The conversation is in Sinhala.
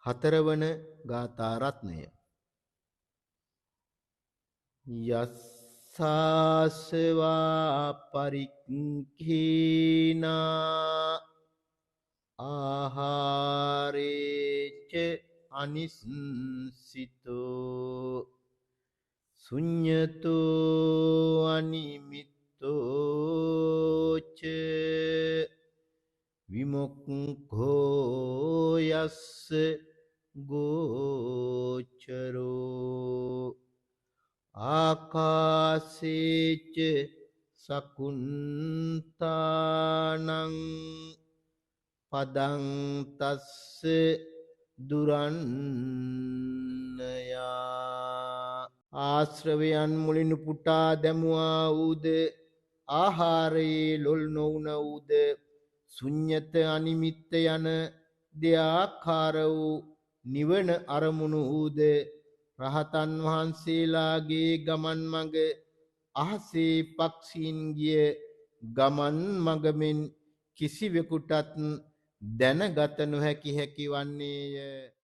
හතරවන ගාථා රත්නය. යස්සාසවා පරික්ඛීනා ආහාරේච අනිස්සිතෝ සුඤ්ඤතෝ අනිමිත්තෝ ච විමුක්ඛෝ යස්ස ගෝචරෝ ආකාසේච සකුන්තානං පදං තස්ස දුරන්නයා ආශ්‍රවයන් මුලිනු පුටා දැමුවා වූද ආහාරයේ ලොල් නොවුන වූද ශුඤ්ඤත අනිමිත්ත යන දෙආකාර වූ නිවන අරමුණු වූද රහතන් වහන්සේලාගේ ගමන් මඟ අහසේ පක්ෂීන් ගිය ගමන් මඟ මෙන් කිසිවෙකුටත් දැනගත නොහැකි වන්නේය.